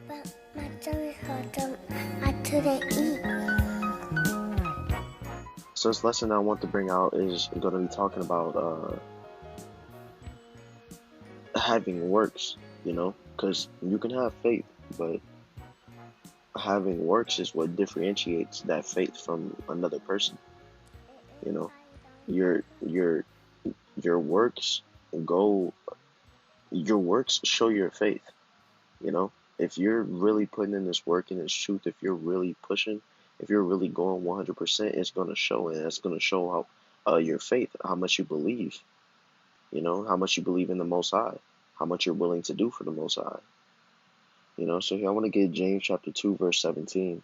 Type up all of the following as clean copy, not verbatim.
But my tummy hurt. I couldn't eat. So this lesson I want to bring out is going to be talking about having works, because you can have faith, but having works is what differentiates that faith from another person. You know, your your your works go, your works show your faith. You know, if you're really putting in this work and this truth, if you're really pushing, if you're really going 100%, it's going to show, and it's going to show how your faith, how much you believe. How much you believe in the Most High, how much you're willing to do for the Most High. So here I want to get James chapter 2, verse 17.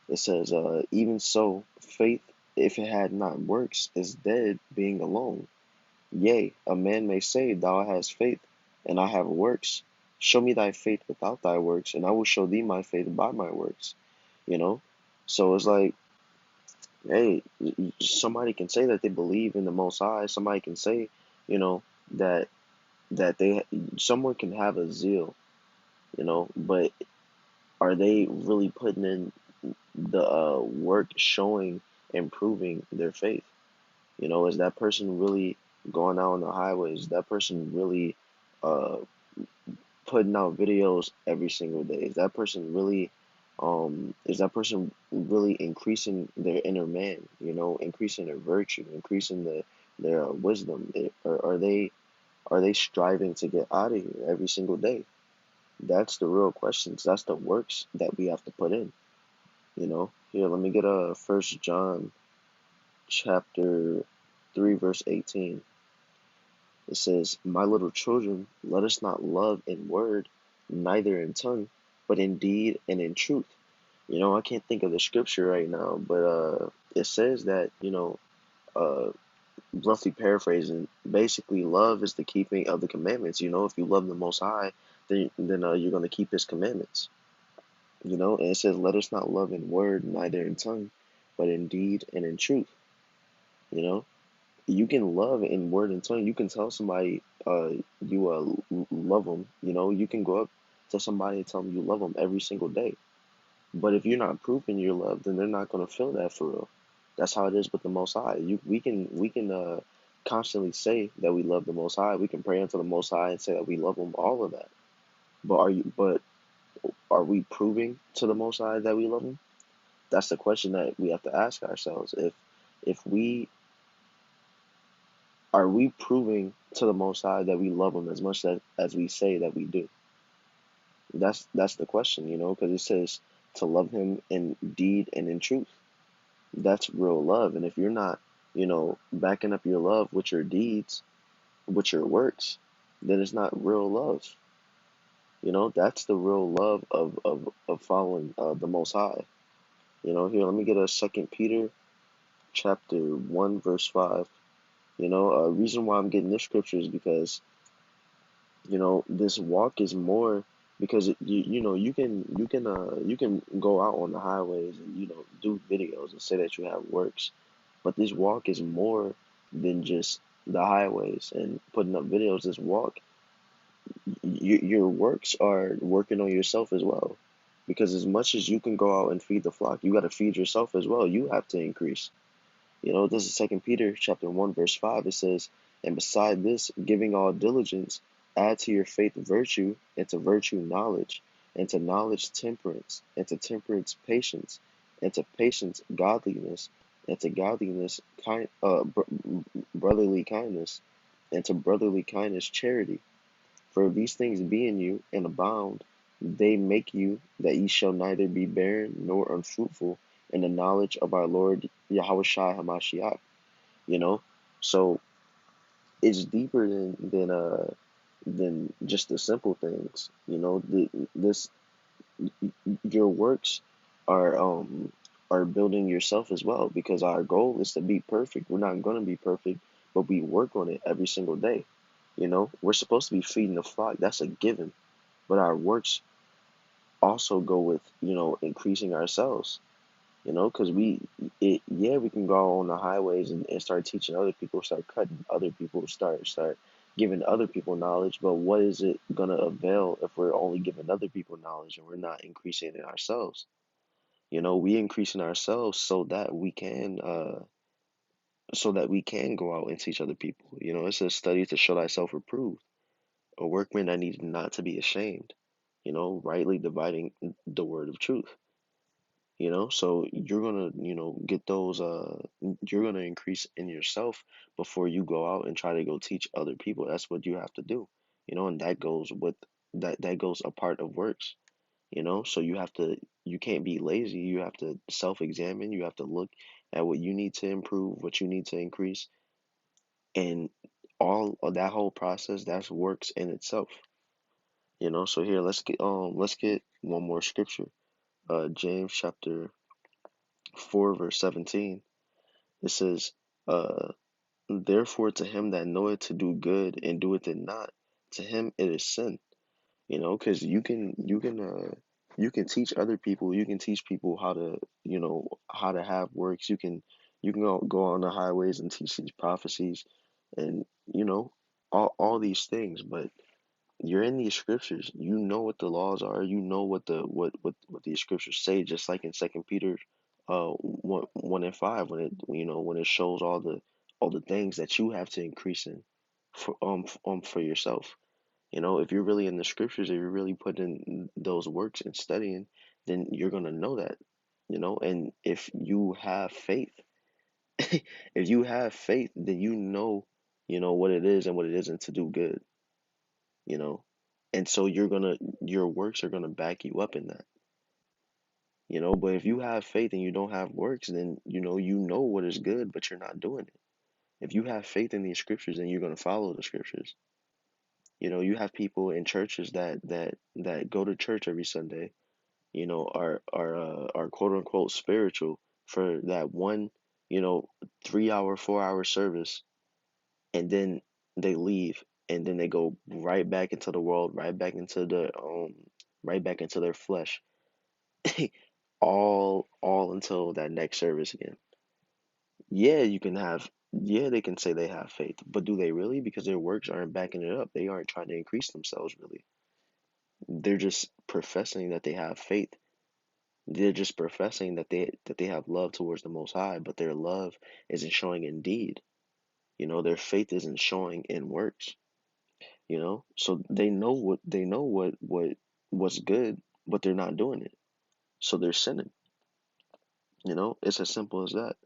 It says, even so, faith, if it had not works, is dead, being alone. Yea, a man may say, Thou hast faith, and I have works. Show me thy faith without thy works, and I will show thee my faith by my works. You know? So it's like, hey, somebody can say that they believe in the Most High. Somebody can say, you know, that someone can have a zeal, but are they really putting in the work showing and proving their faith? Is that person really going out on the highways? Is that person really uh, putting out videos every single day? Is that person really increasing their inner man? Increasing their virtue, increasing their wisdom? Are they striving to get out of here every single day? That's the real questions. That's the works that we have to put in. Here, let me get a First John chapter 3, verse 18. It says, My little children, let us not love in word, neither in tongue, but in deed and in truth. I can't think of the scripture right now, but it says that, uh, roughly paraphrasing, basically love is the keeping of the commandments. If you love the Most High, then you're going to keep His commandments. And it says, let us not love in word, neither in tongue, but in deed and in truth. You know, you can love in word and tongue. You can tell somebody you love them. You can go up to somebody and tell them you love them every single day. But if you're not proving your love, then they're not going to feel that for real. That's how it is with the Most High. We can constantly say that we love the Most High. We can pray unto the Most High and say that we love Him. All of that. But are we proving to the Most High that we love Him? That's the question that we have to ask ourselves. If we are we proving to the Most High that we love Him as much as we say that we do? That's the question, because it says to love Him in deed and in truth. That's real love. And if you're not, backing up your love with your deeds, with your works, then it's not real love. That's the real love of following the Most High. Here, let me get a Second Peter chapter 1, verse 5. Reason why I'm getting this scripture is because, this walk is more, because you can go out on the highways and do videos and say that you have works, but this walk is more than just the highways and putting up videos. This walk, your works are working on yourself as well, because as much as you can go out and feed the flock, you got to feed yourself as well. You have to increase. This is Second Peter chapter 1, verse 5. It says, and beside this, giving all diligence, add to your faith virtue, and to virtue knowledge, and to knowledge temperance, and to temperance patience, and to patience godliness, and to godliness brotherly kindness, and to brotherly kindness charity. For if these things be in you and abound, they make you that ye shall neither be barren nor unfruitful in the knowledge of our Lord Yahushua Hamashiach. You know, so it's deeper than just the simple things. This your works are building yourself as well, because our goal is to be perfect. We're not going to be perfect, but we work on it every single day. We're supposed to be feeding the flock. That's a given. But our works also go with, increasing ourselves, because we can go on the highways and start teaching other people, start cutting other people, start giving other people knowledge, but what is it gonna avail if we're only giving other people knowledge and we're not increasing in ourselves? We increase in ourselves so that we can go out and teach other people. It says study to show thyself approved, a workman that needs not to be ashamed, rightly dividing the word of truth. So you're gonna, get those you're gonna increase in yourself before you go out and try to go teach other people. That's what you have to do. And that goes a part of works, so you can't be lazy. You have to self-examine. You have to look at what you need to improve, what you need to increase, and all of that whole process, that's works in itself. So here let's get one more scripture. James chapter 4 verse 17. It says, uh therefore to him that knoweth to do good and doeth it not, to him it is sin. Because you can teach other people, you can teach people how to have works. You can go on the highways and teach these prophecies, and all these things, but you're in these scriptures. You know what the laws are. You know what these scriptures say. Just like in Second Peter, 1 and 5, when it shows all the things that you have to increase in for yourself. If you're really in the scriptures, if you're really putting in those works and studying, then you're gonna know that. And if you have faith, if you have faith, then what it is and what it isn't to do good. you know and so your works are gonna back you up in that. But if you have faith and you don't have works, then you know what is good, but you're not doing it. If you have faith in these scriptures, then you're gonna follow the scriptures. You have people in churches that go to church every Sunday, are quote unquote spiritual for that one, you know 3 hour, 4 hour service, and then they leave, and then they go right back into the world, right back into their flesh, all until that next service again. Yeah, they can say they have faith, but do they really? Because their works aren't backing it up. They aren't trying to increase themselves really. They're just professing that they have faith. They're just professing that they have love towards the Most High, but their love isn't showing in deed. Their faith isn't showing in works. So they know what's good, but they're not doing it. So they're sinning. It's as simple as that.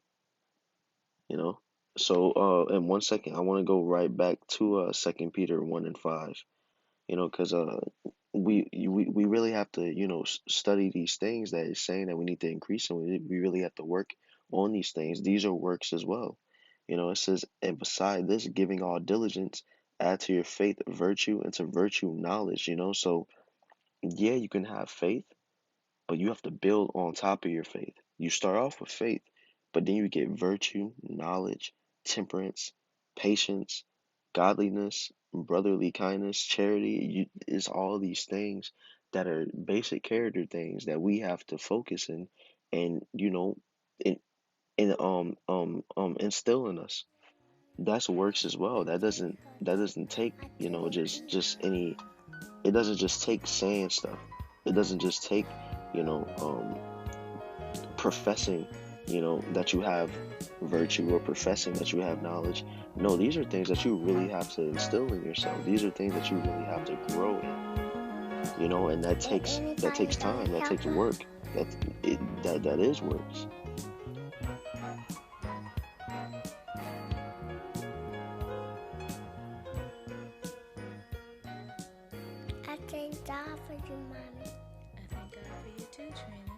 You know. So in 1 second, I want to go right back to 2 Peter 1 and 5. Because we really have to study these things that is saying that we need to increase, and we really have to work on these things. These are works as well. It says, and beside this, giving all diligence, add to your faith virtue, and to virtue knowledge. So yeah, you can have faith, but you have to build on top of your faith. You start off with faith, but then you get virtue, knowledge, temperance, patience, godliness, brotherly kindness, charity. It's all these things that are basic character things that we have to focus in, and in, instill in us. That's works as well. That doesn't take just any. It doesn't just take saying stuff. It doesn't just take you know professing that you have virtue, or professing that you have knowledge. No, these are things that you really have to instill in yourself. These are things that you really have to grow in. And that takes time, that takes work. That is works. I thank God for you, mommy. I thank God for you too, Trina.